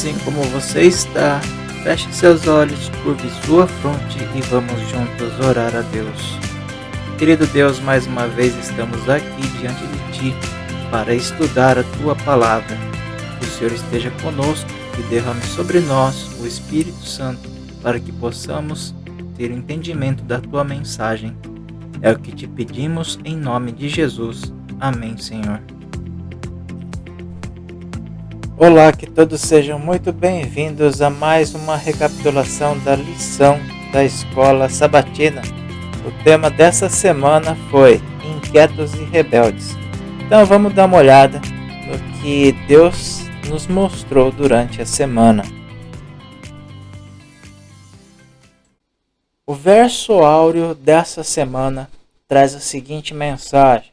assim como você está, feche seus olhos, curve sua fronte e vamos juntos orar a Deus. Querido Deus, mais uma vez estamos aqui diante de Ti para estudar a Tua Palavra. Que o Senhor esteja conosco e derrame sobre nós o Espírito Santo para que possamos ter entendimento da Tua mensagem. É o que te pedimos em nome de Jesus. Amém, Senhor. Olá, que todos sejam muito bem-vindos a mais uma recapitulação da lição da Escola Sabatina. O tema dessa semana foi Inquietos e Rebeldes. Então vamos dar uma olhada no que Deus nos mostrou durante a semana. O verso áureo dessa semana traz a seguinte mensagem: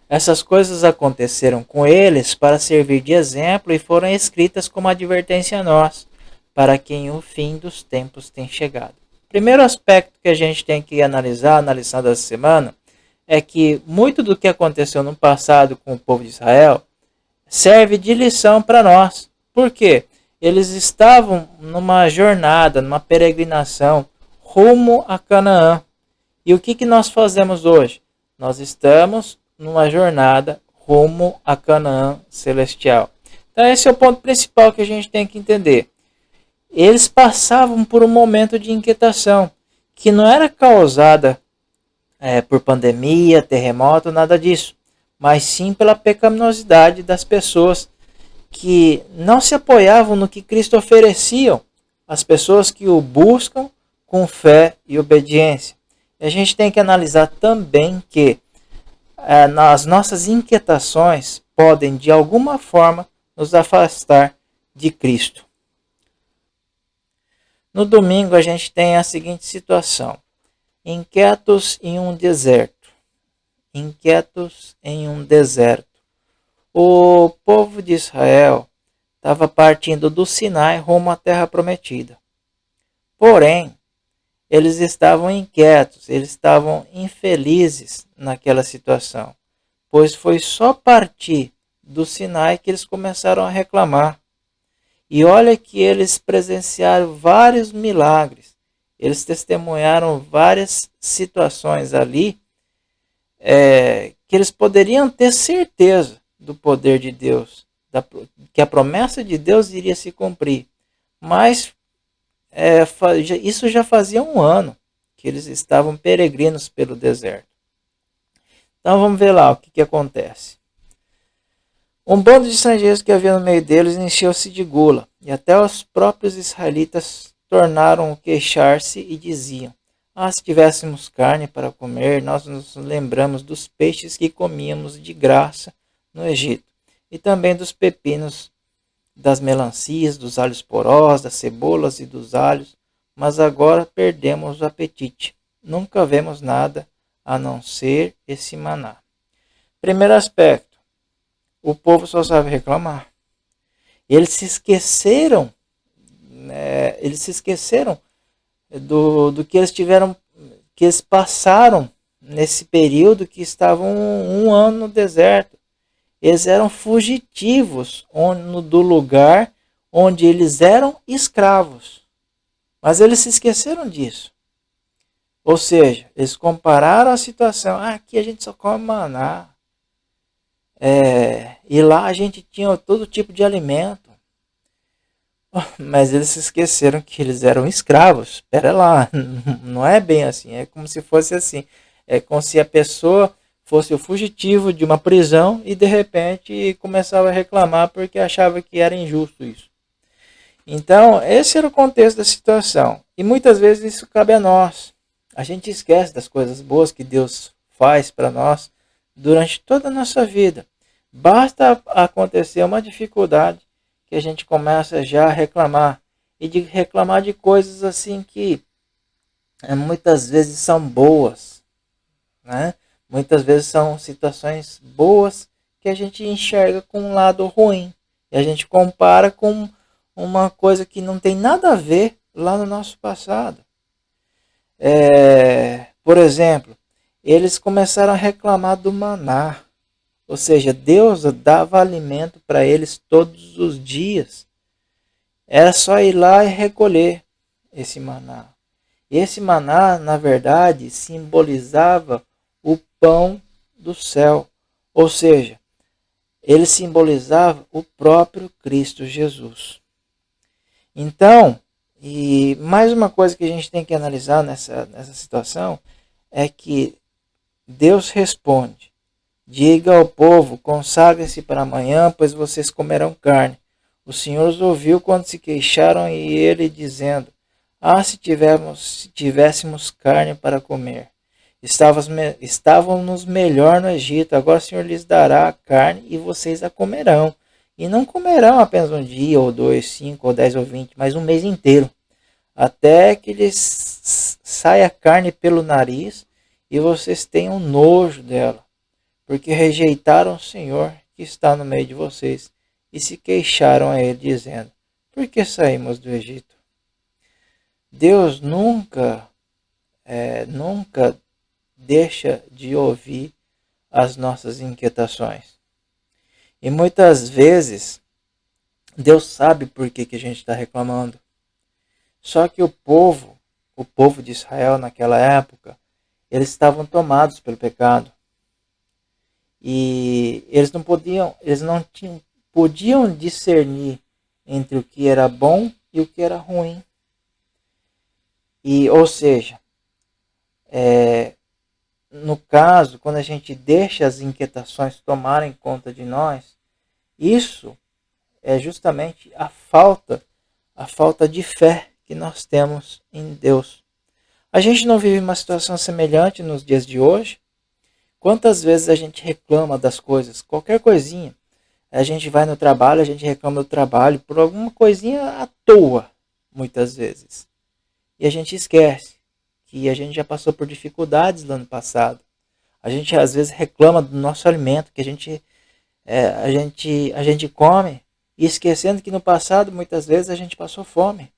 essas coisas aconteceram com eles para servir de exemplo e foram escritas como advertência a nós, para quem o fim dos tempos tem chegado. Primeiro aspecto que a gente tem que analisar na lição dessa semana é que muito do que aconteceu no passado com o povo de Israel serve de lição para nós. Por quê? Eles estavam numa jornada, numa peregrinação rumo a Canaã. E o que nós fazemos hoje? Nós estamos numa jornada rumo a Canaã celestial. Então esse é o ponto principal que a gente tem que entender. Eles passavam por um momento de inquietação, que não era causada por pandemia, terremoto, nada disso, mas sim pela pecaminosidade das pessoas que não se apoiavam no que Cristo oferecia, as pessoas que o buscam com fé e obediência. E a gente tem que analisar também que as nossas inquietações podem, de alguma forma, nos afastar de Cristo. No domingo, a gente tem a seguinte situação: inquietos em um deserto. Inquietos em um deserto. O povo de Israel estava partindo do Sinai rumo à Terra Prometida. Porém, eles estavam inquietos, eles estavam infelizes naquela situação, pois foi só partir do Sinai que eles começaram a reclamar. E olha que eles presenciaram vários milagres, eles testemunharam várias situações ali que eles poderiam ter certeza do poder de Deus, que a promessa de Deus iria se cumprir, mas isso já fazia um ano que eles estavam peregrinos pelo deserto. Então vamos ver lá o que acontece. Um bando de estrangeiros que havia no meio deles encheu-se de gula, e até os próprios israelitas tornaram a queixar-se e diziam: se tivéssemos carne para comer, nós nos lembramos dos peixes que comíamos de graça no Egito, e também dos pepinos, das melancias, dos alhos porós, das cebolas e dos alhos, mas agora perdemos o apetite. Nunca vemos nada a não ser esse maná. Primeiro aspecto: o povo só sabe reclamar. Eles se esqueceram, do que eles tiveram, que eles passaram nesse período que estavam um ano no deserto. Eles eram fugitivos do lugar onde eles eram escravos. Mas eles se esqueceram disso. Ou seja, eles compararam a situação. Aqui a gente só come maná. E lá a gente tinha todo tipo de alimento. Mas eles se esqueceram que eles eram escravos. Espera lá, não é bem assim. É como se fosse assim. É como se a pessoa fosse o fugitivo de uma prisão e de repente começava a reclamar porque achava que era injusto isso. Então, esse era o contexto da situação. E muitas vezes isso cabe a nós. A gente esquece das coisas boas que Deus faz para nós durante toda a nossa vida. Basta acontecer uma dificuldade que a gente começa já a reclamar. E de reclamar de coisas assim que muitas vezes são boas, né? Muitas vezes são situações boas que a gente enxerga com um lado ruim. E a gente compara com uma coisa que não tem nada a ver lá no nosso passado. Por exemplo, eles começaram a reclamar do maná. Ou seja, Deus dava alimento para eles todos os dias. Era só ir lá e recolher esse maná. Esse maná, na verdade, simbolizava o pão do céu. Ou seja, ele simbolizava o próprio Cristo Jesus. Então, e mais uma coisa que a gente tem que analisar nessa situação é que Deus responde: diga ao povo, consagrem-se para amanhã, pois vocês comerão carne. O Senhor os ouviu quando se queixaram e ele dizendo: ah, se tivéssemos carne para comer. Estávamos melhor no Egito, agora o Senhor lhes dará a carne e vocês a comerão. E não comerão apenas um dia, ou 2, 5, ou 10, ou 20, mas um mês inteiro. Até que lhes saia carne pelo nariz e vocês tenham nojo dela. Porque rejeitaram o Senhor que está no meio de vocês e se queixaram a ele, dizendo: por que saímos do Egito? Deus nunca deixa de ouvir as nossas inquietações. E muitas vezes, Deus sabe por que a gente está reclamando. Só que o povo de Israel naquela época, eles estavam tomados pelo pecado. E eles não podiam discernir entre o que era bom e o que era ruim. Ou seja, no caso, quando a gente deixa as inquietações tomarem conta de nós, isso é justamente a falta de fé que nós temos em Deus. A gente não vive uma situação semelhante nos dias de hoje? Quantas vezes a gente reclama das coisas, qualquer coisinha, a gente vai no trabalho, a gente reclama do trabalho por alguma coisinha à toa, muitas vezes. E a gente esquece que a gente já passou por dificuldades no ano passado. A gente às vezes reclama do nosso alimento, que a gente come, e esquecendo que no passado muitas vezes a gente passou fome.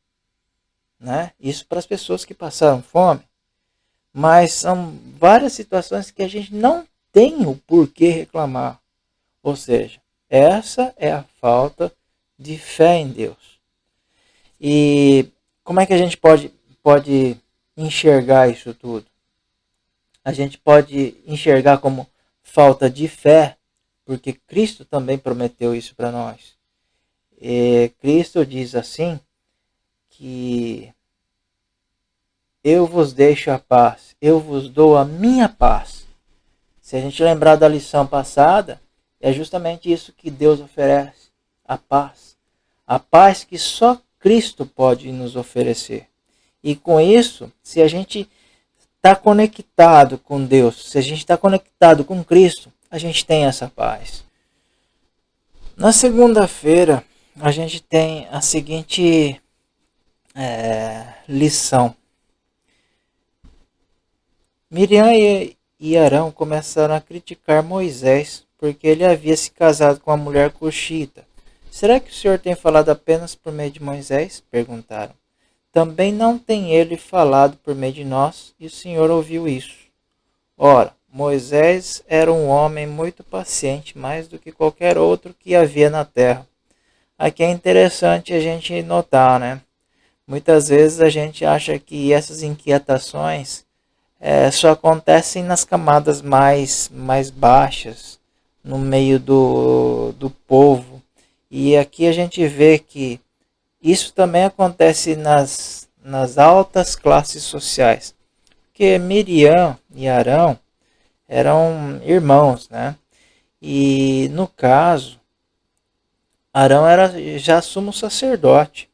Né? Isso para as pessoas que passaram fome. Mas são várias situações que a gente não tem o porquê reclamar. Ou seja, essa é a falta de fé em Deus. E como é que a gente pode enxergar isso tudo? A gente pode enxergar como falta de fé, porque Cristo também prometeu isso para nós. E Cristo diz assim, que eu vos deixo a paz, eu vos dou a minha paz. Se a gente lembrar da lição passada, é justamente isso que Deus oferece, a paz. A paz que só Cristo pode nos oferecer. E com isso, se a gente está conectado com Deus, se a gente está conectado com Cristo, a gente tem essa paz. Na segunda-feira, a gente tem a seguinte lição. Miriam e Arão começaram a criticar Moisés porque ele havia se casado com uma mulher cuxita. Será que o Senhor tem falado apenas por meio de Moisés? Perguntaram. Também não tem ele falado por meio de nós, e o Senhor ouviu isso. Ora, Moisés era um homem muito paciente, mais do que qualquer outro que havia na terra. Aqui é interessante a gente notar, né? Muitas vezes a gente acha que essas inquietações só acontecem nas camadas mais baixas, no meio do povo. E aqui a gente vê que isso também acontece nas altas classes sociais. Porque Miriam e Arão eram irmãos, né? E no caso, Arão era já sumo sacerdote.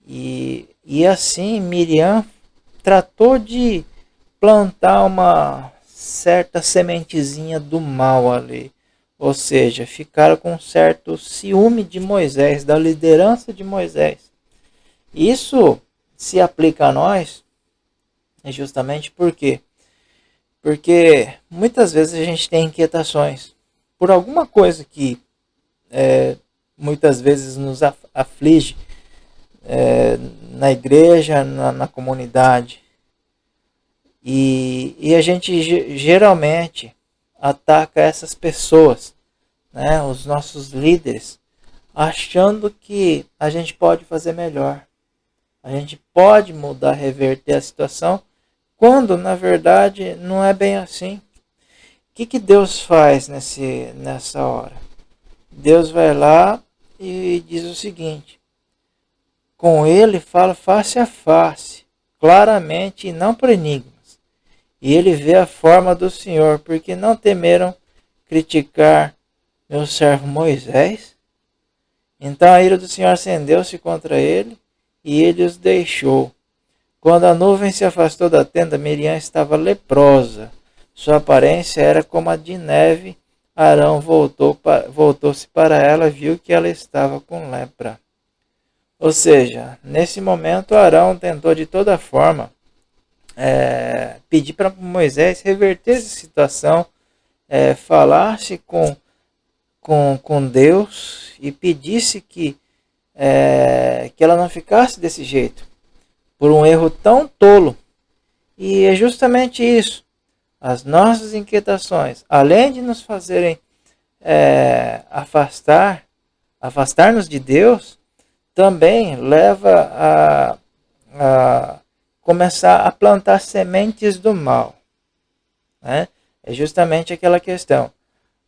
E assim Miriam tratou de plantar uma certa sementezinha do mal ali. Ou seja, ficaram com um certo ciúme de Moisés, da liderança de Moisés. Isso se aplica a nós justamente por quê? Porque muitas vezes a gente tem inquietações por alguma coisa que muitas vezes nos aflige na igreja, na comunidade. E a gente geralmente ataca essas pessoas, né, os nossos líderes, achando que a gente pode fazer melhor. A gente pode mudar, reverter a situação, quando na verdade não é bem assim. O que Deus faz nessa hora? Deus vai lá e diz o seguinte: com ele fala face a face, claramente e não por enigmas. E ele vê a forma do Senhor, porque não temeram criticar meu servo Moisés. Então a ira do Senhor acendeu-se contra ele, e ele os deixou. Quando a nuvem se afastou da tenda, Miriam estava leprosa. Sua aparência era como a de neve. Arão voltou-se para ela e viu que ela estava com lepra. Ou seja, nesse momento Arão tentou de toda forma pedir para Moisés reverter essa situação, falasse com Deus e pedisse que ela não ficasse desse jeito, por um erro tão tolo. E é justamente isso. As nossas inquietações, além de nos fazerem afastar-nos de Deus, também leva a começar a plantar sementes do mal. Né? É justamente aquela questão.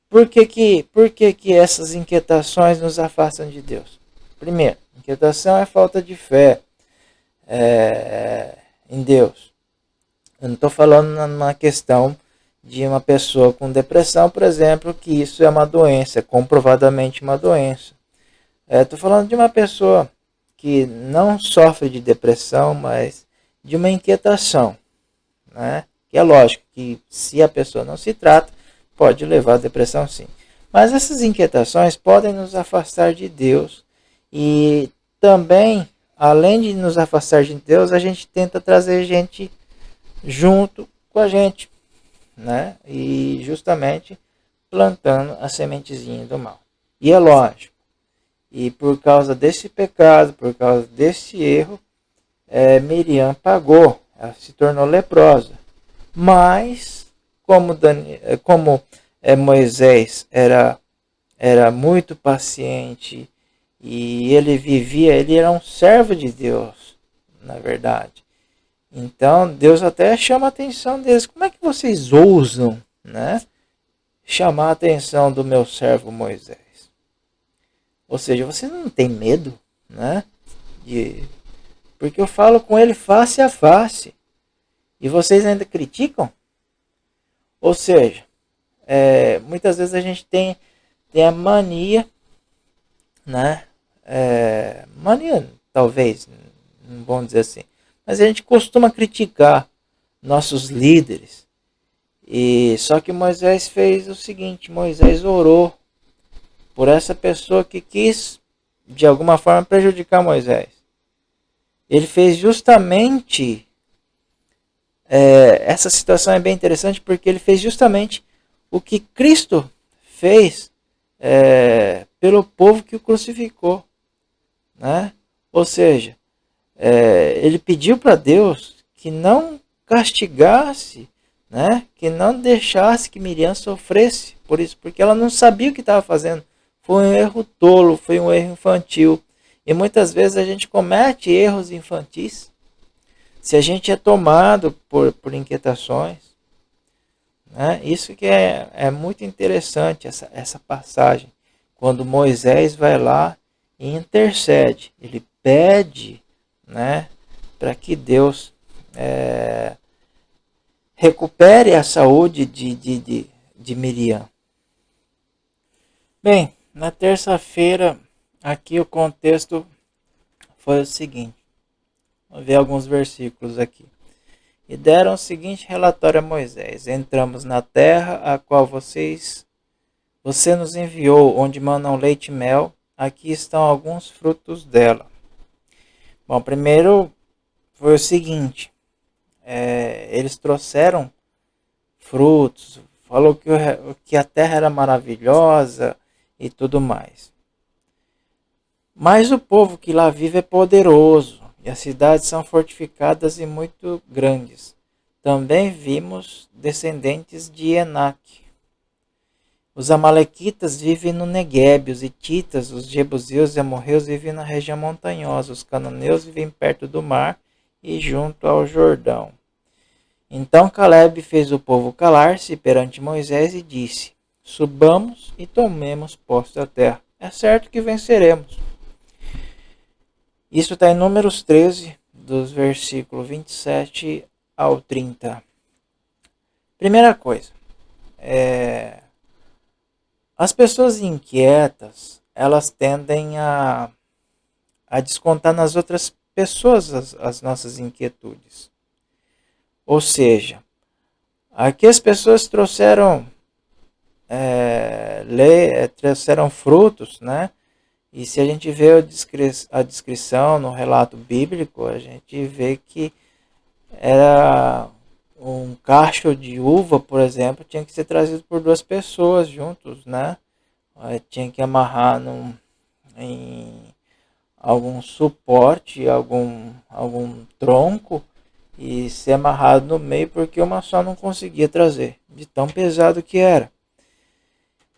Por que essas inquietações nos afastam de Deus? Primeiro, inquietação é falta de fé em Deus. Eu não estou falando na questão de uma pessoa com depressão, por exemplo, que isso é uma doença, é comprovadamente uma doença. Estou falando de uma pessoa que não sofre de depressão, mas de uma inquietação. Né? Que é lógico que se a pessoa não se trata, pode levar a depressão sim. Mas essas inquietações podem nos afastar de Deus. E também, além de nos afastar de Deus, a gente tenta trazer gente junto com a gente, né? E justamente plantando a sementezinha do mal. E é lógico, e por causa desse pecado, por causa desse erro, Miriam pagou, ela se tornou leprosa. Mas, como Moisés era muito paciente e ele era um servo de Deus, na verdade. Então, Deus até chama a atenção deles. Como é que vocês ousam, né, chamar a atenção do meu servo Moisés? Ou seja, vocês não têm medo, né? Porque eu falo com ele face a face. E vocês ainda criticam? Ou seja, muitas vezes a gente tem a mania, né? Mania, talvez, não vamos dizer assim. Mas a gente costuma criticar nossos líderes. E só que Moisés fez o seguinte: Moisés orou por essa pessoa que quis, de alguma forma, prejudicar Moisés. Ele fez justamente... essa situação é bem interessante porque ele fez justamente o que Cristo fez pelo povo que o crucificou. Né? Ou seja, ele pediu para Deus que não castigasse, né? Que não deixasse que Miriam sofresse por isso, porque ela não sabia o que estava fazendo. Foi um erro tolo, foi um erro infantil. E muitas vezes a gente comete erros infantis se a gente é tomado por inquietações. Né? Isso que é muito interessante, essa passagem. Quando Moisés vai lá e intercede, ele pede, né, para que Deus recupere a saúde de Miriam. Bem, na terça-feira, aqui o contexto foi o seguinte. Vamos ver alguns versículos aqui. E deram o seguinte relatório a Moisés: entramos na terra a qual você nos enviou, onde manam leite e mel. Aqui estão alguns frutos dela. Bom, primeiro foi o seguinte: eles trouxeram frutos, falou que a terra era maravilhosa e tudo mais. Mas o povo que lá vive é poderoso, e as cidades são fortificadas e muito grandes. Também vimos descendentes de Enaque. Os amalequitas vivem no Neguebe, os hititas, os jebuseus e amorreus vivem na região montanhosa, os cananeus vivem perto do mar e junto ao Jordão. Então Caleb fez o povo calar-se perante Moisés e disse: Subamos e tomemos posse da terra. É certo que venceremos. Isso está em Números 13, dos versículos 27 ao 30. Primeira coisa, as pessoas inquietas, elas tendem a descontar nas outras pessoas as nossas inquietudes. Ou seja, aqui as pessoas trouxeram trouxeram frutos, né? E se a gente vê a descrição no relato bíblico, a gente vê que era um cacho de uva, por exemplo, tinha que ser trazido por 2 pessoas juntos, né? Tinha que amarrar em algum suporte, algum tronco e ser amarrado no meio, porque uma só não conseguia trazer, de tão pesado que era.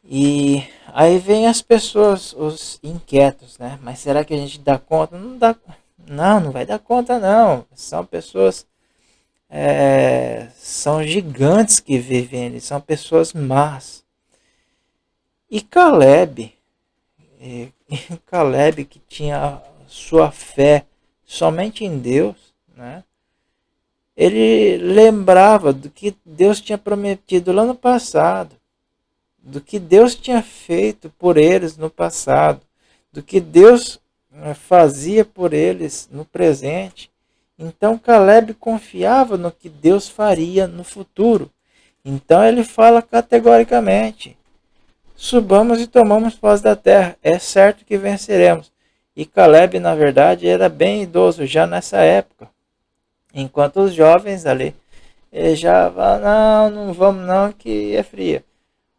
E aí vem as pessoas, os inquietos, né? Mas será que a gente dá conta? Não vai dar conta não. São pessoas, são gigantes que vivem ali, são pessoas más. E Caleb que tinha sua fé somente em Deus, né? Ele lembrava do que Deus tinha prometido lá no passado, do que Deus tinha feito por eles no passado, do que Deus fazia por eles no presente. Então Caleb confiava no que Deus faria no futuro. Então ele fala categoricamente: subamos e tomamos posse da terra, é certo que venceremos. E Caleb, na verdade, era bem idoso já nessa época, enquanto os jovens ali já falavam: não vamos não, que é fria.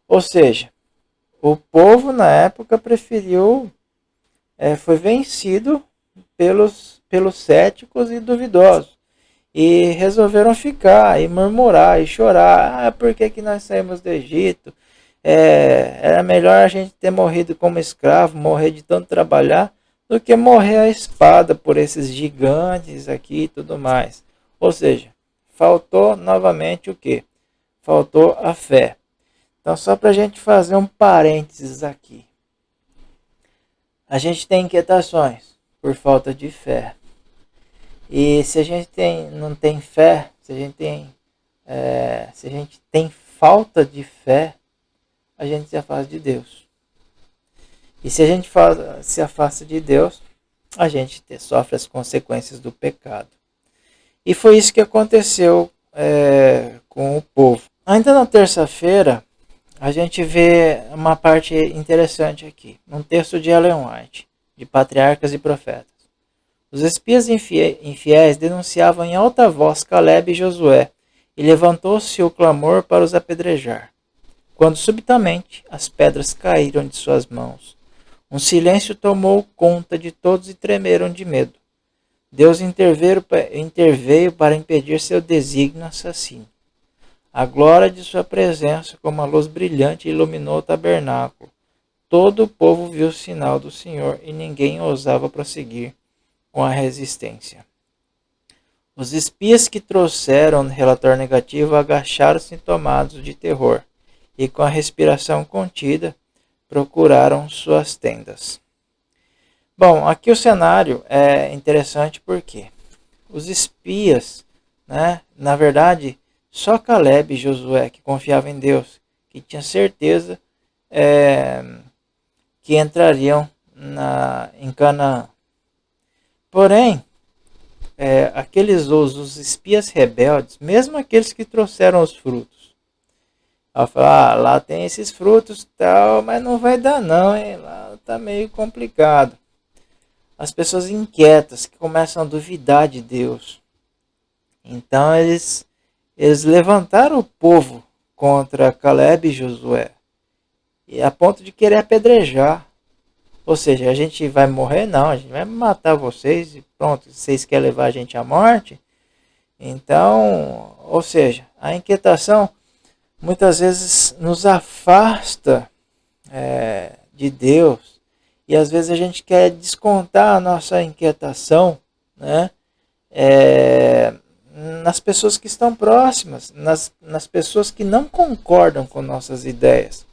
Ou seja, o povo na época foi vencido pelos céticos e duvidosos. E resolveram ficar, e murmurar, e chorar. Por que nós saímos do Egito? Era melhor a gente ter morrido como escravo, morrer de tanto trabalhar, do que morrer à espada por esses gigantes aqui e tudo mais. Ou seja, faltou novamente o quê? Faltou a fé. Então, só para a gente fazer um parênteses aqui. A gente tem inquietações por falta de fé. E se a gente não tem fé, se a gente tem falta de fé, a gente se afasta de Deus. E se a gente se afasta de Deus, a gente sofre as consequências do pecado. E foi isso que aconteceu com o povo. Ainda na terça-feira, a gente vê uma parte interessante aqui, num texto de Ellen White, de Patriarcas e Profetas. Os espias infiéis denunciavam em alta voz Caleb e Josué, e levantou-se o clamor para os apedrejar. Quando subitamente as pedras caíram de suas mãos, um silêncio tomou conta de todos e tremeram de medo. Deus interveio para impedir seu desígnio assassino. A glória de sua presença, como uma luz brilhante, iluminou o tabernáculo. Todo o povo viu o sinal do Senhor e ninguém ousava prosseguir com a resistência. Os espias que trouxeram o relatório negativo agacharam-se tomados de terror e, com a respiração contida, procuraram suas tendas. Bom, aqui o cenário é interessante porque os espias, né, na verdade, só Caleb e Josué, que confiavam em Deus, que tinha certeza que entrariam em Canaã. Porém, os espias rebeldes, mesmo aqueles que trouxeram os frutos, lá tem esses frutos tal, mas não vai dar não, hein? Lá está meio complicado. As pessoas inquietas que começam a duvidar de Deus. Então eles levantaram o povo contra Caleb e Josué, e a ponto de querer apedrejar. Ou seja, a gente vai morrer? Não, a gente vai matar vocês e pronto, vocês querem levar a gente à morte? Então, ou seja, a inquietação muitas vezes nos afasta de Deus, e às vezes a gente quer descontar a nossa inquietação, né, nas pessoas que estão próximas, nas pessoas que não concordam com nossas ideias.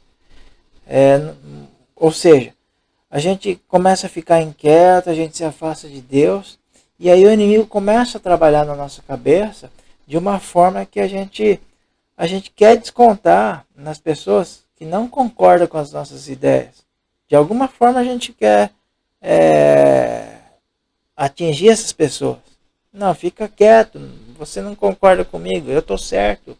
Ou seja, a gente começa a ficar inquieto, a gente se afasta de Deus, e aí o inimigo começa a trabalhar na nossa cabeça de uma forma que a gente quer descontar nas pessoas que não concordam com as nossas ideias. De alguma forma a gente quer atingir essas pessoas. Não, fica quieto, você não concorda comigo, eu estou certo.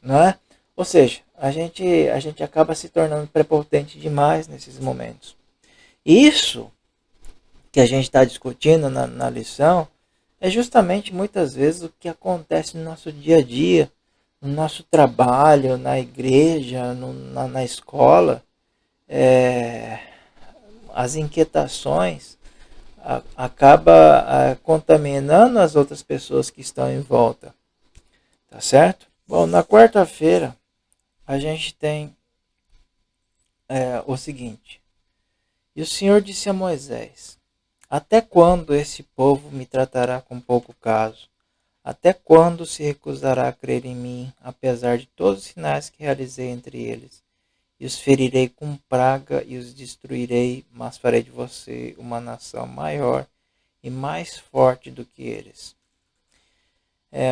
Não é? Ou seja, a gente acaba se tornando prepotente demais nesses momentos. Isso que a gente está discutindo na lição é justamente muitas vezes o que acontece no nosso dia a dia, no nosso trabalho, na igreja, na escola. As inquietações acaba contaminando as outras pessoas que estão em volta. Tá certo? Bom, na quarta-feira a gente tem o seguinte. E o Senhor disse a Moisés: até quando esse povo me tratará com pouco caso? Até quando se recusará a crer em mim, apesar de todos os sinais que realizei entre eles? E os ferirei com praga e os destruirei, mas farei de você uma nação maior e mais forte do que eles.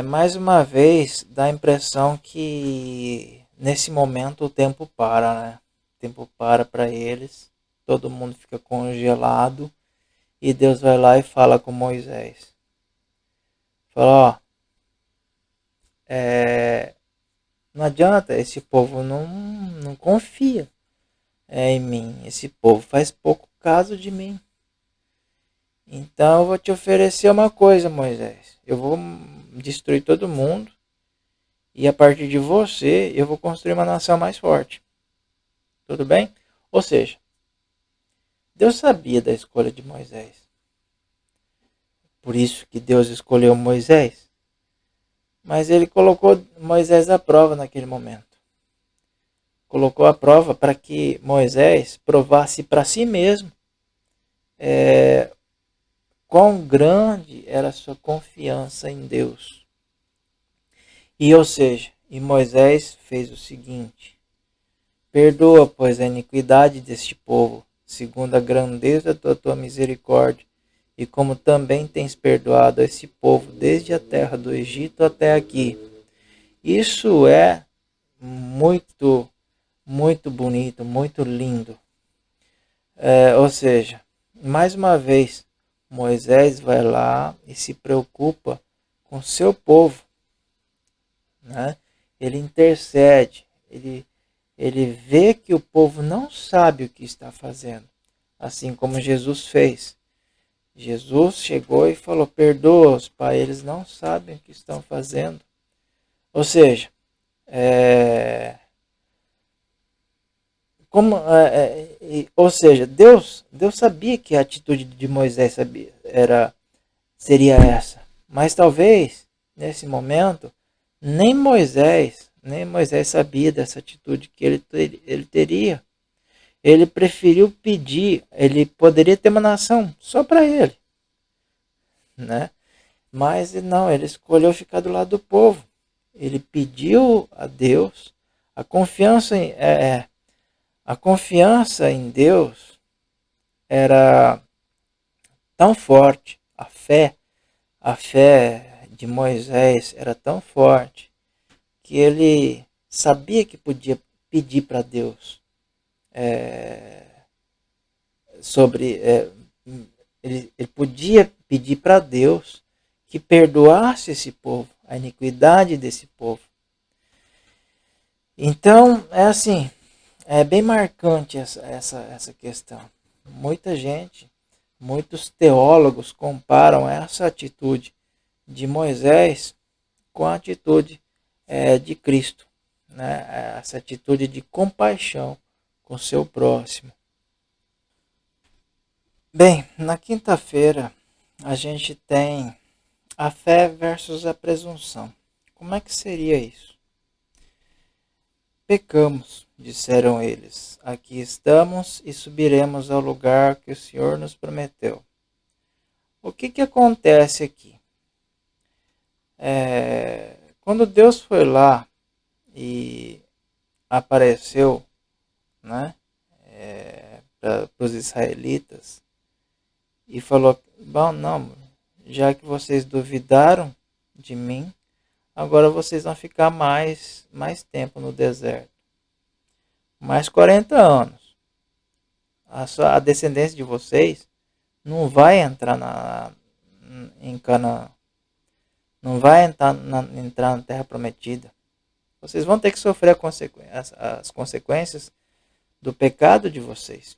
Mais uma vez, dá a impressão que nesse momento o tempo para, né? O tempo para eles, todo mundo fica congelado e Deus vai lá e fala com Moisés. Fala, ó, não adianta, esse povo não confia em mim, esse povo faz pouco caso de mim. Então eu vou te oferecer uma coisa, Moisés. Eu vou destruir todo mundo e a partir de você eu vou construir uma nação mais forte. Tudo bem? Ou seja, Deus sabia da escolha de Moisés. Por isso que Deus escolheu Moisés. Mas ele colocou Moisés à prova naquele momento. Colocou a prova para que Moisés provasse para si mesmo quão grande era a sua confiança em Deus. E ou seja, e Moisés fez o seguinte: perdoa, pois, a iniquidade deste povo, segundo a grandeza da tua misericórdia, e como também tens perdoado esse povo desde a terra do Egito até aqui. Isso é muito, muito bonito, muito lindo. Ou seja, mais uma vez, Moisés vai lá e se preocupa com seu povo, né? Ele intercede, ele vê que o povo não sabe o que está fazendo, assim como Jesus fez. Jesus chegou e falou: perdoa-os, Pai, eles não sabem o que estão fazendo. Ou seja, Deus sabia que a atitude de Moisés seria essa. Mas talvez, nesse momento, nem Moisés sabia dessa atitude que ele teria. Ele preferiu pedir, ele poderia ter uma nação só para ele, né? Mas não, ele escolheu ficar do lado do povo. Ele pediu a Deus a confiança em Deus era tão forte, a fé de Moisés era tão forte que ele sabia que podia pedir para Deus ele podia pedir para Deus que perdoasse esse povo, a iniquidade desse povo. Então, é assim, é bem marcante essa questão. Muita gente, muitos teólogos comparam essa atitude de Moisés com a atitude de Cristo, né? Essa atitude de compaixão com seu próximo. Bem, na quinta-feira a gente tem a fé versus a presunção. Como é que seria isso? pecamos, disseram eles. Aqui estamos e subiremos ao lugar que o Senhor nos prometeu. O que acontece aqui? Quando Deus foi lá e apareceu, né, para os israelitas e falou: bom, não, já que vocês duvidaram de mim, agora vocês vão ficar mais tempo no deserto. Mais 40 anos. A descendência de vocês não vai entrar em Canaã. Não vai entrar na Terra Prometida. Vocês vão ter que sofrer as consequências do pecado de vocês.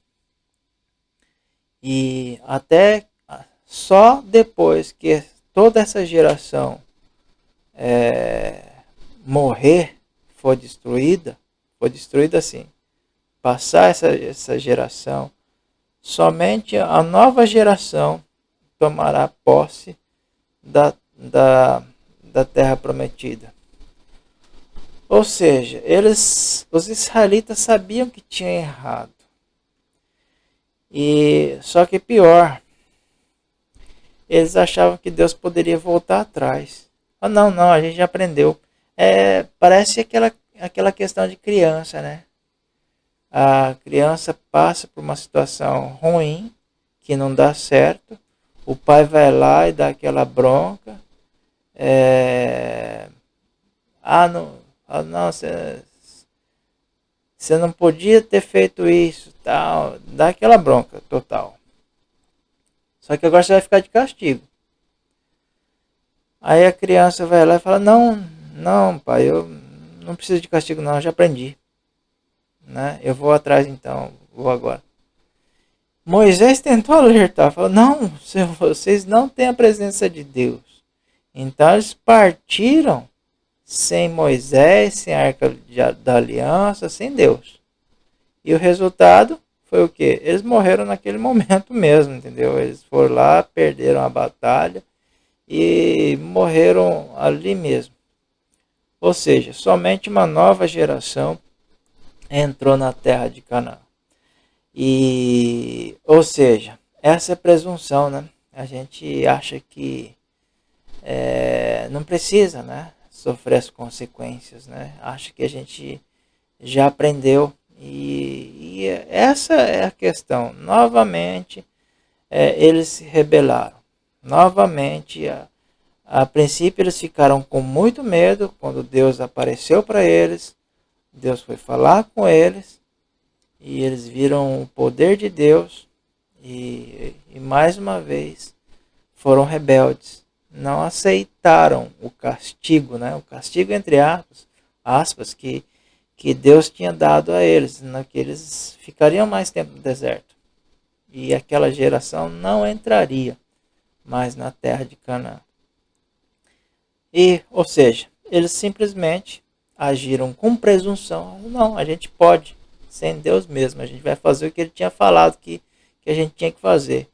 E até só depois que toda essa geração morrer, for destruída assim, passar essa geração, somente a nova geração tomará posse da Terra Prometida. Ou seja, os israelitas sabiam que tinham errado. E só que pior, eles achavam que Deus poderia voltar atrás. Oh, não, a gente já aprendeu. Parece aquela questão de criança, né? A criança passa por uma situação ruim, que não dá certo. O pai vai lá e dá aquela bronca. Não, você não podia ter feito isso, tal. Dá aquela bronca total. Só que agora você vai ficar de castigo. Aí a criança vai lá e fala: não, pai, eu não preciso de castigo não, eu já aprendi. Né? Eu vou atrás então, vou agora. Moisés tentou alertar, falou: não, vocês não têm a presença de Deus. Então eles partiram sem Moisés, sem a Arca da Aliança, sem Deus. E o resultado foi o quê? Eles morreram naquele momento mesmo, entendeu? Eles foram lá, perderam a batalha e morreram ali mesmo. Ou seja, somente uma nova geração entrou na terra de Canaã. Ou seja, essa é a presunção, né? A gente acha que não precisa, né, sofrer as consequências, né? Acha que a gente já aprendeu. E essa é a questão. Novamente, eles se rebelaram. Novamente, a princípio eles ficaram com muito medo quando Deus apareceu para eles. Deus foi falar com eles e eles viram o poder de Deus e mais uma vez foram rebeldes. Não aceitaram o castigo, né? O castigo entre aspas que Deus tinha dado a eles, que eles ficariam mais tempo no deserto. E aquela geração não entraria mais na terra de Canaã. Ou seja, eles simplesmente agiram com presunção. Não, a gente pode, sem Deus mesmo. A gente vai fazer o que ele tinha falado que a gente tinha que fazer.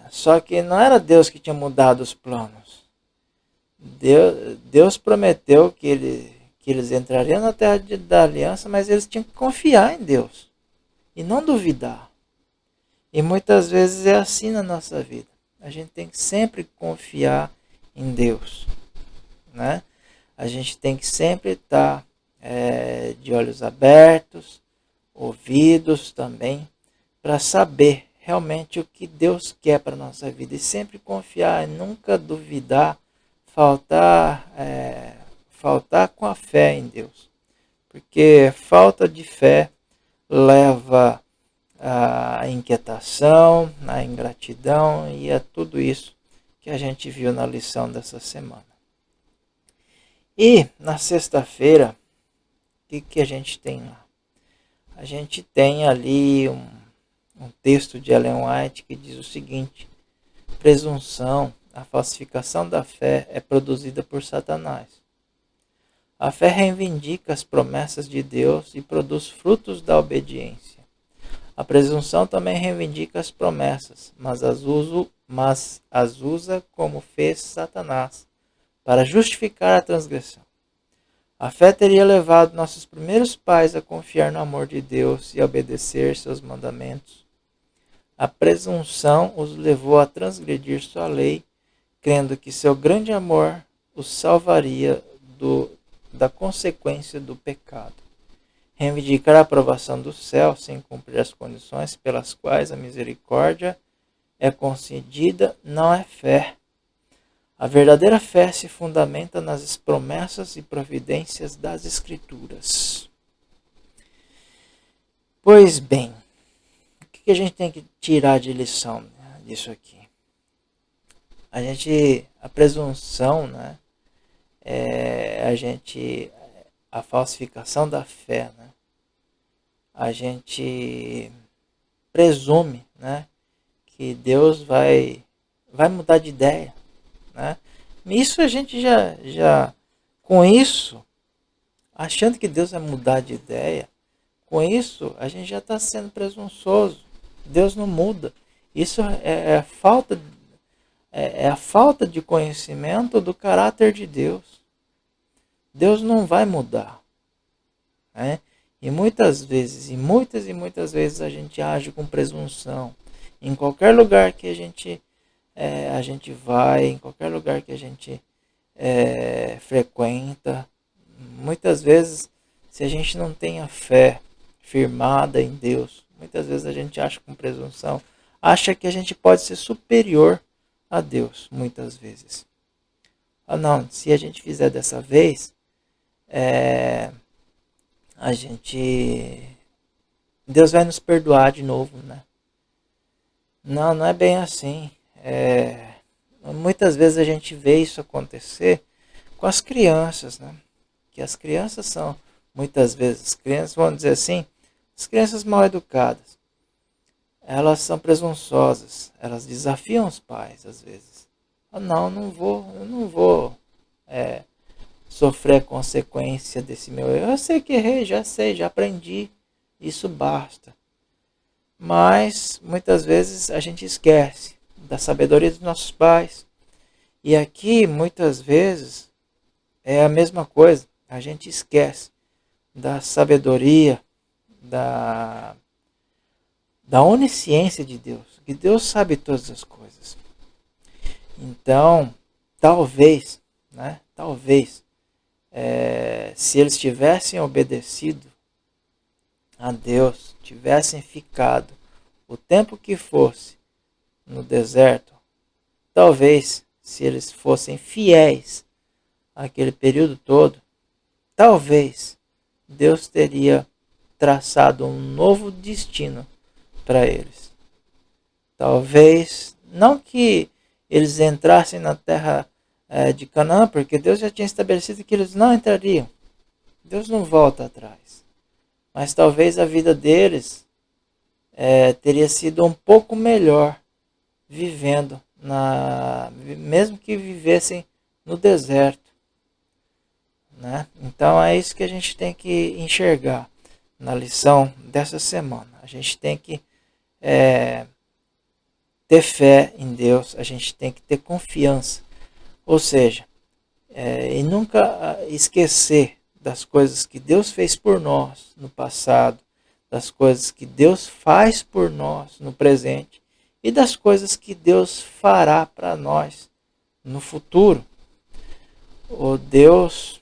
Só que não era Deus que tinha mudado os planos. Deus prometeu que eles entrariam na terra da aliança, mas eles tinham que confiar em Deus e não duvidar. E muitas vezes é assim na nossa vida. A gente tem que sempre confiar em Deus, né? A gente tem que sempre estar de olhos abertos, ouvidos também, para saber realmente o que Deus quer para a nossa vida. E sempre confiar, nunca duvidar, faltar com a fé em Deus. Porque falta de fé leva à inquietação, à ingratidão e a tudo isso que a gente viu na lição dessa semana. E na sexta-feira, o que a gente tem lá? A gente tem ali um texto de Ellen White que diz o seguinte: presunção, a falsificação da fé é produzida por Satanás. A fé reivindica as promessas de Deus e produz frutos da obediência. A presunção também reivindica as promessas, mas as usa como fez Satanás, para justificar a transgressão. A fé teria levado nossos primeiros pais a confiar no amor de Deus e a obedecer seus mandamentos. A presunção os levou a transgredir sua lei, crendo que seu grande amor os salvaria da consequência do pecado. Reivindicar a aprovação do céu sem cumprir as condições pelas quais a misericórdia é concedida não é fé. A verdadeira fé se fundamenta nas promessas e providências das Escrituras. Pois bem, o que a gente tem que tirar de lição, né, disso aqui? A presunção, né, a falsificação da fé, né? A gente presume, né, que Deus vai mudar de ideia, né? Isso a gente já com isso, achando que Deus vai mudar de ideia, com isso a gente já está sendo presunçoso. Deus não muda. Isso é a falta de conhecimento do caráter de Deus. Deus não vai mudar, né? E muitas vezes a gente age com presunção. Em qualquer lugar que a gente vai, em qualquer lugar que a gente frequenta, muitas vezes, se a gente não tem a fé firmada em Deus, muitas vezes a gente acha com presunção, acha que a gente pode ser superior a Deus, muitas vezes. Ah, não, se a gente fizer dessa vez, Deus vai nos perdoar de novo, né? Não é bem assim. Muitas vezes a gente vê isso acontecer com as crianças, né? Que as crianças são, muitas vezes, crianças, vamos dizer assim, as crianças mal educadas. Elas são presunçosas, elas desafiam os pais, às vezes. Ah, eu não vou sofrer a consequência desse meu erro. Eu sei que errei, já aprendi, isso basta. Mas muitas vezes a gente esquece da sabedoria dos nossos pais. E aqui muitas vezes é a mesma coisa. A gente esquece da sabedoria, da onisciência de Deus. Que Deus sabe todas as coisas. Então, talvez, se eles tivessem obedecido a Deus, tivessem ficado o tempo que fosse no deserto, talvez, se eles fossem fiéis àquele período todo, talvez Deus teria traçado um novo destino para eles. Talvez, não que eles entrassem na terra de Canaã, porque Deus já tinha estabelecido que eles não entrariam. Deus não volta atrás. Mas talvez a vida deles teria sido um pouco melhor vivendo, mesmo que vivessem no deserto, né? Então é isso que a gente tem que enxergar na lição dessa semana. A gente tem que ter fé em Deus, a gente tem que ter confiança. Ou seja, e nunca esquecer das coisas que Deus fez por nós no passado, das coisas que Deus faz por nós no presente e das coisas que Deus fará para nós no futuro. O Deus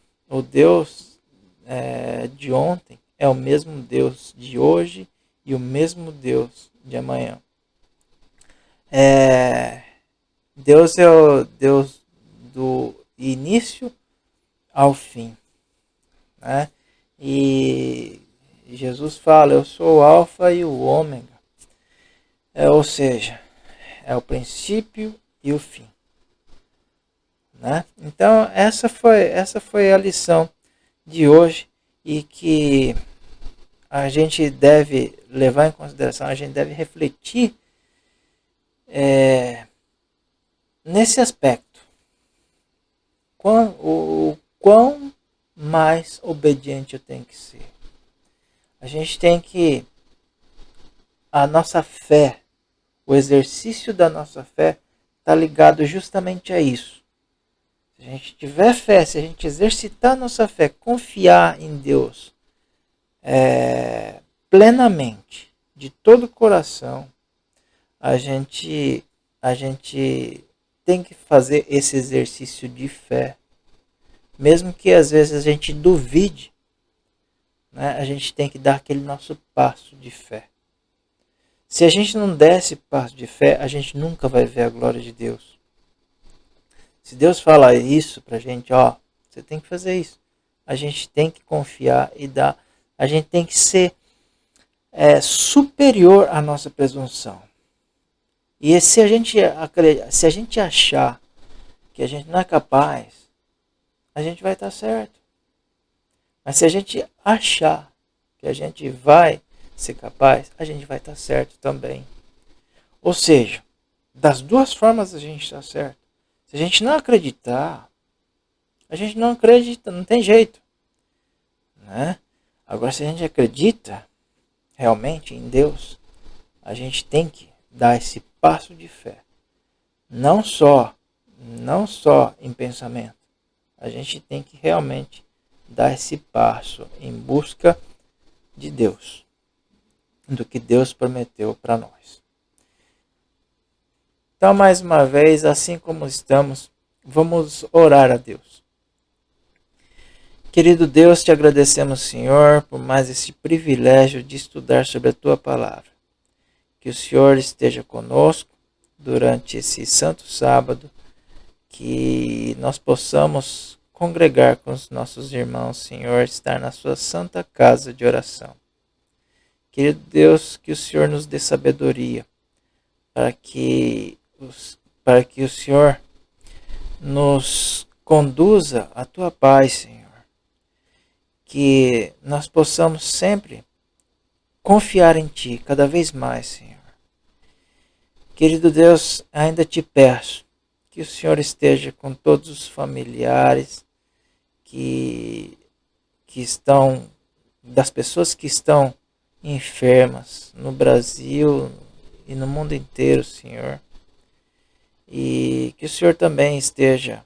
de ontem é o mesmo Deus de hoje e o mesmo Deus de amanhã. Deus é o Deus do início ao fim, né? E Jesus fala, eu sou o alfa e o ômega, ou seja, é o princípio e o fim, né? Então essa foi a lição de hoje e que a gente deve levar em consideração, a gente deve refletir nesse aspecto. O quão mais obediente eu tenho que ser. A gente tem que... A nossa fé, o exercício da nossa fé está ligado justamente a isso. Se a gente tiver fé, se a gente exercitar nossa fé, confiar em Deus plenamente, de todo o coração, a gente tem que fazer esse exercício de fé. Mesmo que às vezes a gente duvide, né, a gente tem que dar aquele nosso passo de fé. Se a gente não der esse passo de fé, a gente nunca vai ver a glória de Deus. Se Deus falar isso pra gente, ó, você tem que fazer isso, a gente tem que confiar e dar. A gente tem que ser superior à nossa presunção. E se a gente achar que a gente não é capaz, a gente vai estar certo. Mas se a gente achar que a gente vai ser capaz, a gente vai estar certo também. Ou seja, das duas formas a gente está certo. Se a gente não acreditar, a gente não acredita, não tem jeito, né? Agora, se a gente acredita realmente em Deus, a gente tem que dar esse passo de fé. Não só em pensamento. A gente tem que realmente dar esse passo em busca de Deus, do que Deus prometeu para nós. Então, mais uma vez, assim como estamos, vamos orar a Deus. Querido Deus, te agradecemos, Senhor, por mais esse privilégio de estudar sobre a Tua Palavra. Que o Senhor esteja conosco durante esse santo sábado, que nós possamos congregar com os nossos irmãos, Senhor, estar na Sua santa casa de oração. Querido Deus, que o Senhor nos dê sabedoria para que o Senhor nos conduza à Tua paz, Senhor. Que nós possamos sempre confiar em Ti cada vez mais, Senhor. Querido Deus, ainda te peço que o Senhor esteja com todos os familiares que estão, das pessoas que estão enfermas no Brasil e no mundo inteiro, Senhor. E que o Senhor também esteja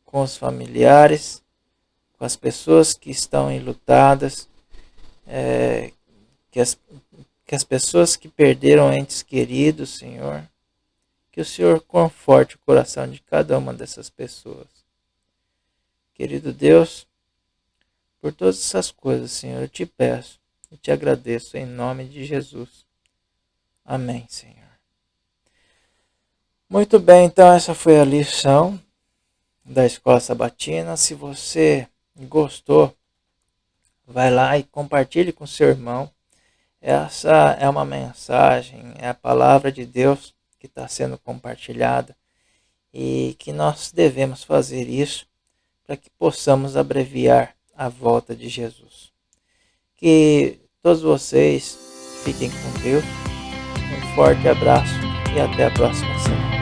com os familiares, com as pessoas que estão enlutadas, que as pessoas que perderam entes queridos, Senhor, que o Senhor conforte o coração de cada uma dessas pessoas. Querido Deus, por todas essas coisas, Senhor, eu te peço e te agradeço em nome de Jesus. Amém, Senhor. Muito bem, então essa foi a lição da Escola Sabatina. Se você gostou, vai lá e compartilhe com seu irmão. Essa é uma mensagem, é a palavra de Deus que está sendo compartilhada e que nós devemos fazer isso para que possamos abreviar a volta de Jesus. Que todos vocês fiquem com Deus. Um forte abraço e até a próxima semana.